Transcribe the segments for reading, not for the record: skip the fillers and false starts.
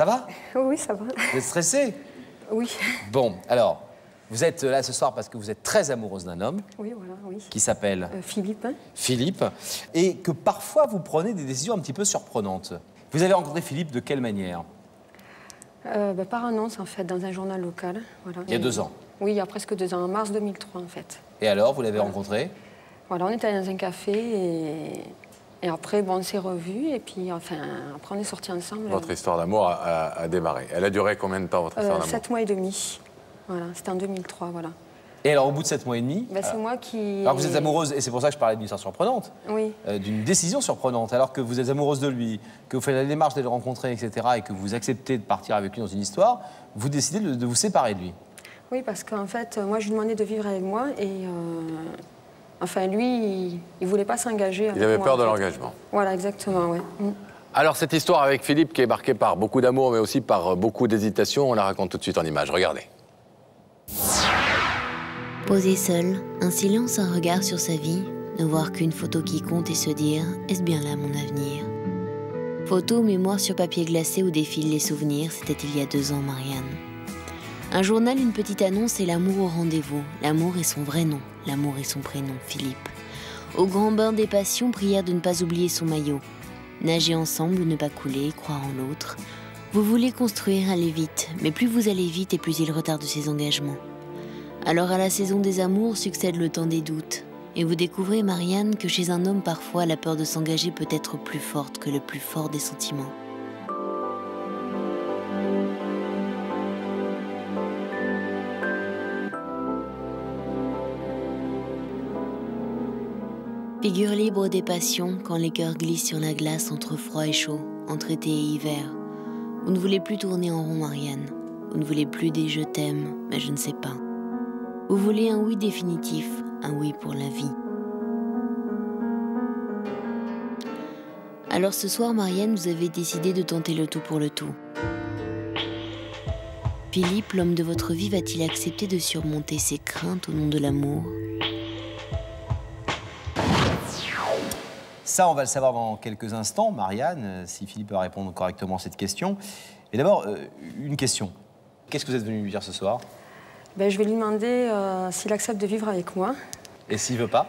Ça va? Oui, ça va. Vous êtes stressée? Oui. Bon, alors, vous êtes là ce soir parce que vous êtes très amoureuse d'un homme. Oui, voilà, oui. Qui s'appelle Philippe. Philippe. Et que parfois vous prenez des décisions un petit peu surprenantes. Vous avez rencontré Philippe de quelle manière? Par annonce, en fait, dans un journal local. Voilà. Il y a 2 ans? Oui, il y a presque 2 ans, en mars 2003, en fait. Et alors, vous l'avez rencontré? Voilà, on était allé dans un café et après, bon, on s'est revus et puis, enfin, après, on est sortis ensemble. Votre histoire d'amour a démarré. Elle a duré combien de temps, votre histoire d'amour? 7 mois et demi. Voilà, c'était en 2003, voilà. Et alors, au bout de 7 mois et demi... C'est moi qui... Alors, vous êtes amoureuse, et c'est pour ça que je parlais d'une histoire surprenante. Oui. D'une décision surprenante, alors que vous êtes amoureuse de lui, que vous faites la démarche de le rencontrer, etc., et que vous acceptez de partir avec lui dans une histoire, vous décidez de vous séparer de lui. Oui, parce qu'en fait, moi, je lui demandais de vivre avec moi et... Enfin, lui, il voulait pas s'engager avec moi. Il avait peur de en fait. l'engagement. Voilà, exactement, oui. Alors, cette histoire avec Philippe, qui est marquée par beaucoup d'amour, mais aussi par beaucoup d'hésitation, on la raconte tout de suite en images. Regardez. Posé seul, un silence, un regard sur sa vie, ne voir qu'une photo qui compte et se dire « Est-ce bien là mon avenir ?» Photo, mémoire sur papier glacé où défilent les souvenirs, c'était il y a 2 ans, Marianne. Un journal, une petite annonce et l'amour au rendez-vous. L'amour est son vrai nom, l'amour est son prénom, Philippe. Au grand bain des passions, prière de ne pas oublier son maillot. Nager ensemble, ne pas couler, croire en l'autre. Vous voulez construire, aller vite, mais plus vous allez vite et plus il retarde ses engagements. Alors à la saison des amours succède le temps des doutes. Et vous découvrez, Marianne, que chez un homme, parfois, la peur de s'engager peut être plus forte que le plus fort des sentiments. Figure libre des passions, quand les cœurs glissent sur la glace entre froid et chaud, entre été et hiver. Vous ne voulez plus tourner en rond, Marianne. Vous ne voulez plus des « je t'aime », mais je ne sais pas. Vous voulez un oui définitif, un oui pour la vie. Alors ce soir, Marianne, vous avez décidé de tenter le tout pour le tout. Philippe, l'homme de votre vie, va-t-il accepter de surmonter ses craintes au nom de l'amour ? Ça, on va le savoir dans quelques instants, Marianne, si Philippe va répondre correctement à cette question. Et d'abord, une question. Qu'est-ce que vous êtes venu lui dire ce soir? Je vais lui demander s'il accepte de vivre avec moi. Et s'il veut pas?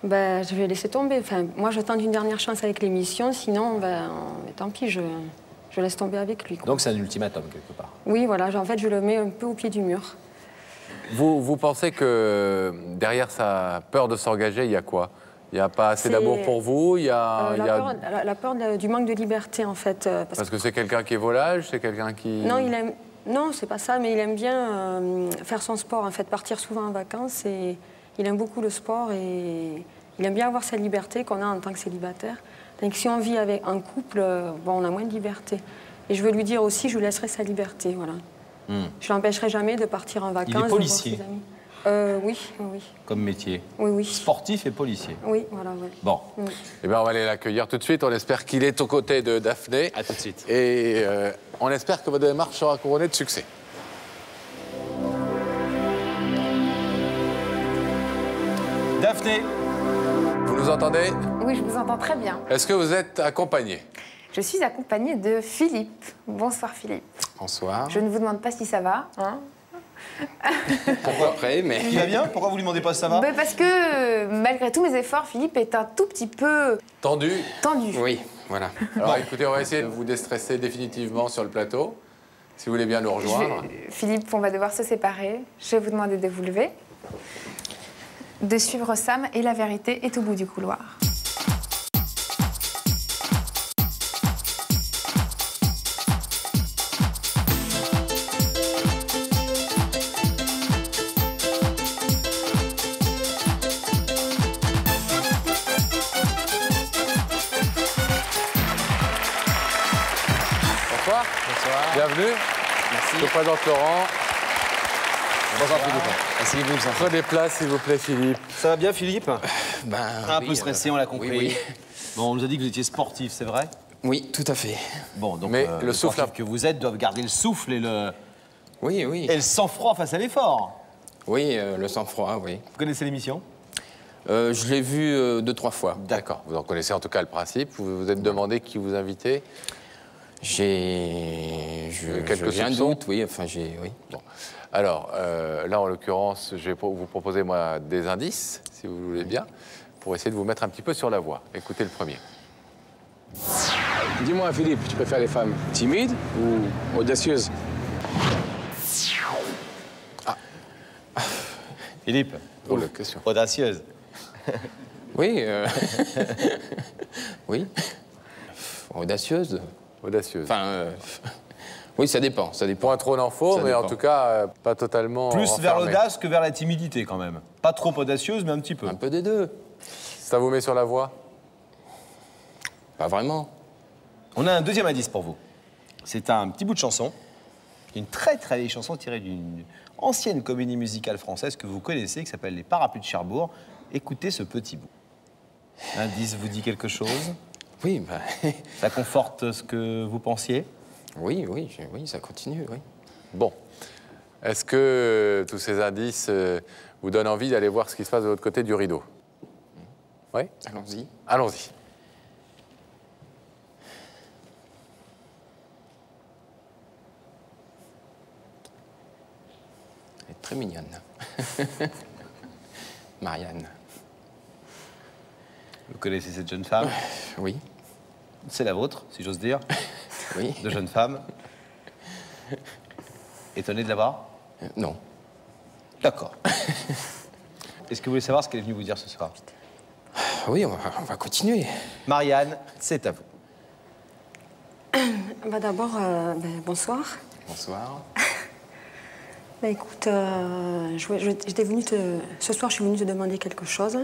Je vais laisser tomber. Enfin, moi, je tente une dernière chance avec l'émission, sinon, tant pis, je laisse tomber avec lui, quoi. Donc c'est un ultimatum, quelque part. Oui, voilà, en fait, je le mets un peu au pied du mur. Vous pensez que derrière sa peur de s'engager, il y a quoi? Il n'y a pas assez d'amour pour vous? La peur du manque de liberté, en fait. Parce que c'est quelqu'un qui est volage, c'est quelqu'un qui... Non, non, c'est pas ça, mais il aime bien faire son sport, en fait, partir souvent en vacances. Et il aime beaucoup le sport et il aime bien avoir sa liberté qu'on a en tant que célibataire. Donc si on vit en couple, on a moins de liberté. Et je veux lui dire aussi, je lui laisserai sa liberté, voilà. Je l'empêcherai jamais de partir en vacances. Il est policier. De voir ses amis. Oui, oui. Comme métier. Oui, oui. Sportif et policier. Oui, voilà, oui. Bon. Eh bien, on va aller l'accueillir tout de suite. On espère qu'il est aux côtés de Daphné. À tout de suite. Et on espère que votre démarche sera couronnée de succès. Daphné, vous nous entendez? Oui, je vous entends très bien. Est-ce que vous êtes accompagnée? Je suis accompagnée de Philippe. Bonsoir Philippe. Bonsoir. Je ne vous demande pas si ça va, hein. pourquoi après, mais... Il va bien? Pourquoi vous lui demandez pas si ça va? Parce que, malgré tous mes efforts, Philippe est un tout petit peu... Tendu? Tendu. Oui, voilà. Alors écoutez, on va essayer de vous déstresser définitivement sur le plateau, si vous voulez bien nous rejoindre. Philippe, on va devoir se séparer. Je vais vous demander de vous lever, de suivre Sam, et la vérité est au bout du couloir. Bonsoir. Bonsoir. Bienvenue. Merci. Je vous présente Laurent. Bonsoir Philippe. Asseyez-vous. Prenez place, s'il vous plaît, Philippe. Ça va bien, Philippe? Un oui, peu stressé, on l'a compris. Oui. Bon, on nous a dit que vous étiez sportif, c'est vrai? Oui, tout à fait. Bon, donc mais le souffle sportifs que vous êtes doivent garder le souffle et le... Oui, oui. Et le sang-froid face à l'effort. Oui, le sang-froid, oui. Vous connaissez l'émission? Je l'ai vu 2-3 fois. D'accord. Vous en connaissez en tout cas le principe. Vous vous êtes demandé qui vous invitait. J'ai quelques un soupçons. doute, oui. Enfin, oui. Bon. Alors, là, en l'occurrence, je vais vous proposer, moi, des indices, si vous voulez bien, pour essayer de vous mettre un petit peu sur la voie. Écoutez le premier. Dis-moi, Philippe, tu préfères les femmes timides ou audacieuses? Philippe, Drôle de question. audacieuse. Oui. Oui. Audacieuse. Audacieuse. Enfin, oui, ça dépend. Point trop d'infos, Ça mais en dépend. tout cas, pas totalement Plus vers renfermé. l'audace que vers la timidité, quand même. Pas trop audacieuse, mais un petit peu. Un peu des deux. Ça vous met sur la voie? Pas vraiment. On a un deuxième indice pour vous. C'est un petit bout de chanson. Une très très vieille chanson tirée d'une ancienne comédie musicale française que vous connaissez, qui s'appelle Les Parapluies de Cherbourg. Écoutez ce petit bout. L'indice vous dit quelque chose? Oui, bah, Ça conforte ce que vous pensiez? oui, ça continue, oui. Bon. Est-ce que tous ces indices vous donnent envie d'aller voir ce qui se passe de l'autre côté du rideau? Oui? Allons-y. Allons-y. Elle est très mignonne. Marianne. Vous connaissez cette jeune femme? Oui, C'est la vôtre, si j'ose dire, oui. de jeune femme. Étonné de la voir? Non. D'accord. Est-ce que vous voulez savoir ce qu'elle est venue vous dire ce soir? Oui, on va continuer. Marianne, c'est à vous. Bah, d'abord, bonsoir. Bonsoir. Bah, écoute, j'étais venue ce soir, je suis venue te demander quelque chose.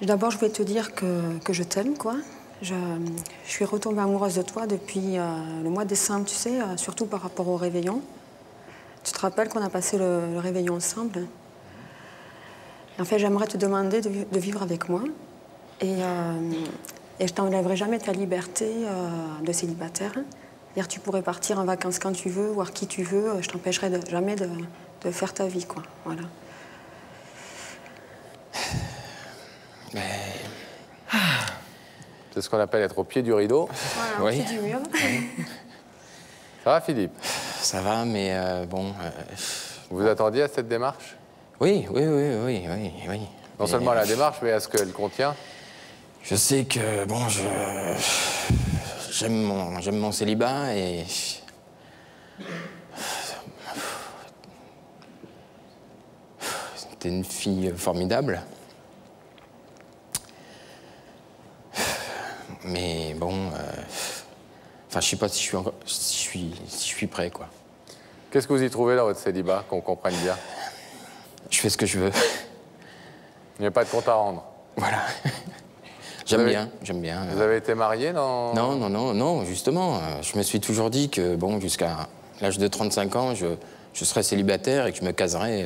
D'abord, je voulais te dire que je t'aime, quoi. Je suis retombée amoureuse de toi depuis le mois de décembre, tu sais, surtout par rapport au réveillon. Tu te rappelles qu'on a passé le réveillon ensemble? Et en fait, j'aimerais te demander de vivre avec moi. Et je t'enlèverai jamais ta liberté de célibataire. C'est-à-dire, tu pourrais partir en vacances quand tu veux, voir qui tu veux. Je t'empêcherai jamais de faire ta vie, quoi. Voilà. C'est ce qu'on appelle être au pied du rideau. Voilà, Oui. au pied du mur. Ça va, Philippe? Ça va, mais bon... Vous vous attendiez à cette démarche? Oui. Non seulement à la démarche, mais à ce qu'elle contient. Je sais que, bon, j'aime mon célibat et... T'es une fille formidable. Mais bon... Enfin, je sais pas si je suis prêt, quoi. Qu'est-ce que vous y trouvez dans votre célibat, qu'on comprenne bien? Je fais ce que je veux. Il n'y a pas de compte à rendre. Voilà. Vous avez- J'aime bien. Vous avez été marié dans... Non, justement. Je me suis toujours dit que, bon, jusqu'à l'âge de 35 ans, je serais célibataire et que je me caserais,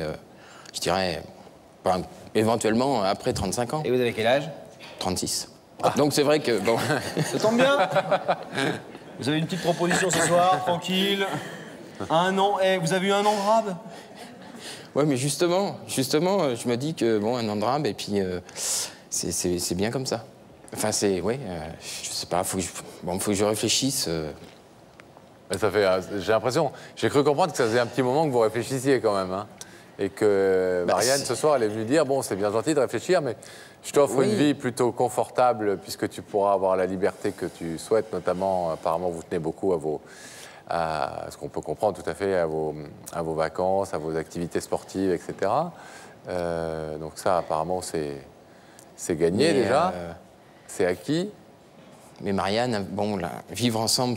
je dirais, enfin, éventuellement après 35 ans. Et vous avez quel âge? 36. Donc c'est vrai que, bon... Ça tombe bien. Vous avez une petite proposition ce soir, tranquille. Un an. Eh, vous avez eu un an de rab? Ouais, mais justement, je me dis que, bon, un an de rab, et puis c'est bien comme ça. Enfin, je sais pas, faut que je réfléchisse. Ça fait, j'ai l'impression, j'ai cru comprendre que ça faisait un petit moment que vous réfléchissiez quand même. Hein. Et que Marianne, ce soir, elle est venue dire, bon, c'est bien gentil de réfléchir, mais je t'offre Oui. une vie plutôt confortable puisque tu pourras avoir la liberté que tu souhaites, notamment, apparemment, vous tenez beaucoup à ce qu'on peut comprendre tout à fait, à vos vacances, à vos activités sportives, etc. Donc ça, apparemment, c'est gagné Mais, déjà. C'est acquis. Mais Marianne, bon, là, vivre ensemble,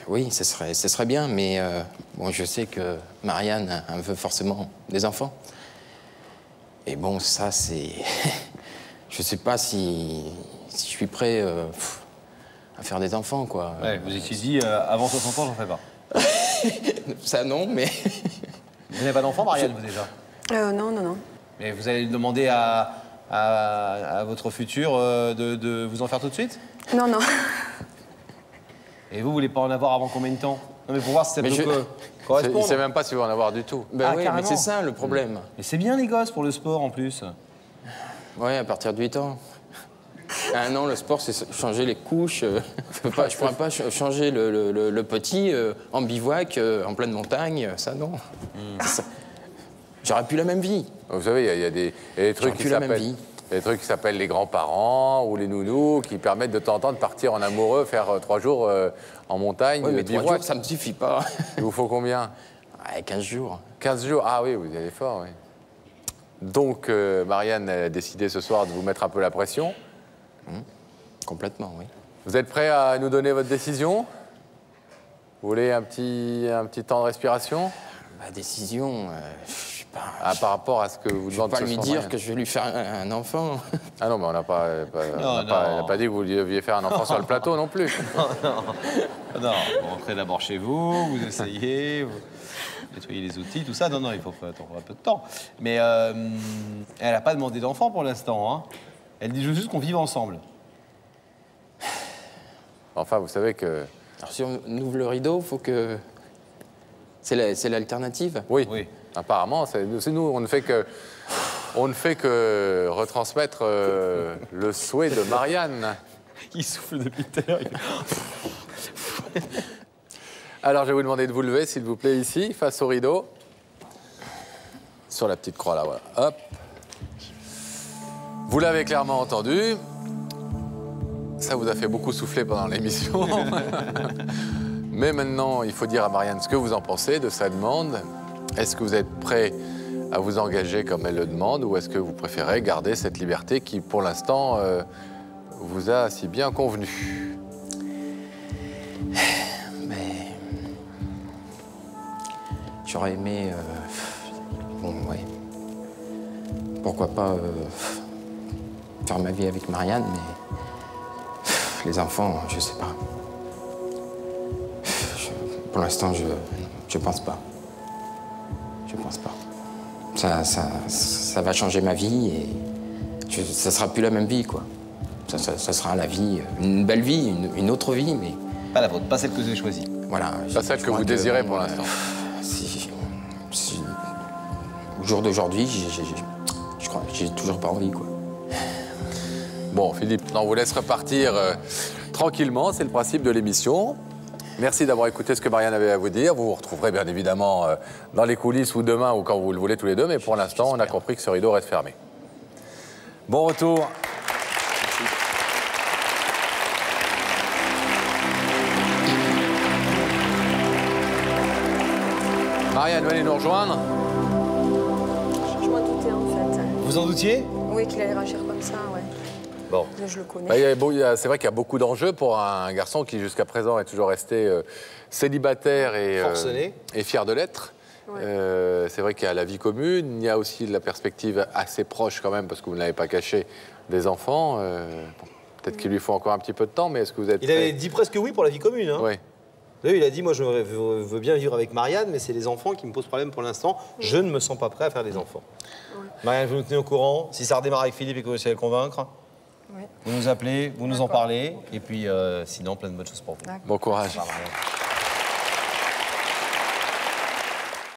oui, ce serait bien, mais bon, je sais que Marianne veut forcément des enfants. Et bon, ça, c'est... je sais pas si je suis prêt à faire des enfants, quoi. Ouais, vous étiez dit, avant 60 ans, j'en fais pas. Ça, non, mais... Vous n'avez pas d'enfant, Marianne, vous déjà? Non. Mais vous allez demander à votre futur de vous en faire tout de suite? Non. Et vous voulez pas en avoir avant combien de temps? Non, mais pour voir si ça peut Mais Il correspondre. ne sait même pas s'il va en avoir du tout. Ben Ah, oui, mais carrément. c'est ça, le problème. Mais c'est bien les gosses pour le sport en plus. Ouais, à partir de 8 ans. À 1 an, le sport, c'est changer les couches. Je ne pourrais pas changer le petit en bivouac, en pleine montagne. Ça, non. J'aurais plus la même vie. Vous savez, il y a des trucs qui s'appellent... Des trucs qui s'appellent les grands-parents ou les nounous qui permettent de temps en temps de partir en amoureux, faire 3 jours en montagne. Oui, mais 3 bivouac. jours, ça ne me suffit pas. Il vous faut combien? 15 jours. 15 jours. Ah oui, vous allez fort, oui. Donc, Marianne a décidé ce soir de vous mettre un peu la pression. Complètement, oui. Vous êtes prêt à nous donner votre décision? Vous voulez un petit temps de respiration? Ma décision, je sais pas... Par rapport à ce que vous demandez Je ce ne vais pas lui soir, dire que je vais lui faire un enfant. Ah non, mais on n'a pas, Non, pas dit que vous deviez faire un enfant sur le plateau non plus. Non, vous rentrez d'abord chez vous, vous essayez, vous nettoyez les outils, tout ça. Non, il faut attendre un peu de temps. Mais elle n'a pas demandé d'enfant pour l'instant. Hein. Elle dit juste qu'on vive ensemble. Enfin, vous savez que... Alors si on ouvre le rideau, il faut que... C'est l'alternative? Oui. Apparemment, c'est nous, on ne fait que retransmettre le souhait de Marianne. Il souffle depuis tout à l'heure. Alors, je vais vous demander de vous lever, s'il vous plaît, ici, face au rideau. Sur la petite croix, là, voilà. Hop. Vous l'avez clairement entendu. Ça vous a fait beaucoup souffler pendant l'émission. Mais maintenant, il faut dire à Marianne ce que vous en pensez de sa demande. Est-ce que vous êtes prêt à vous engager comme elle le demande ou est-ce que vous préférez garder cette liberté qui, pour l'instant, vous a si bien convenu? Mais... J'aurais aimé... Bon, ouais. Pourquoi pas faire ma vie avec Marianne, mais... Les enfants, je sais pas. Pour l'instant, je pense pas. Je pense pas. Ça va changer ma vie et ça sera plus la même vie, quoi. Ça sera la vie, une belle vie, une autre vie, mais... Pas la vôtre, pas celle que vous avez choisie. Voilà. Pas celle que vous désirez pour l'instant. Au jour d'aujourd'hui, je crois que j'ai toujours pas envie, quoi. Bon, Philippe, on vous laisse repartir tranquillement, c'est le principe de l'émission. Merci d'avoir écouté ce que Marianne avait à vous dire. Vous vous retrouverez bien évidemment dans les coulisses ou demain ou quand vous le voulez tous les deux, mais pour l'instant, on a compris que ce rideau reste fermé. Bon retour. Marianne, venez nous rejoindre. Je m'en doutais en fait. Vous en doutiez? Oui, qu'il allait réagir comme ça, ouais. Bon. Je le connais. C'est vrai qu'il y a beaucoup d'enjeux pour un garçon qui, jusqu'à présent, est toujours resté célibataire et fier de l'être. Ouais. C'est vrai qu'il y a la vie commune, il y a aussi la perspective assez proche quand même, parce que vous ne l'avez pas caché, des enfants. Peut-être qu'il lui faut encore un petit peu de temps, mais est-ce que vous êtes Il avait dit presque oui pour la vie commune. Hein. Oui. Oui, il a dit, moi je veux bien vivre avec Marianne, mais c'est les enfants qui me posent problème pour l'instant. Je ne me sens pas prêt à faire des enfants. Ouais. Marianne, vous nous tenez au courant. Si ça redémarre avec Philippe et que vous essayez de le convaincre, vous nous appelez, vous nous en parlez. Et puis sinon, plein de bonnes choses pour vous. Bon courage. Marianne.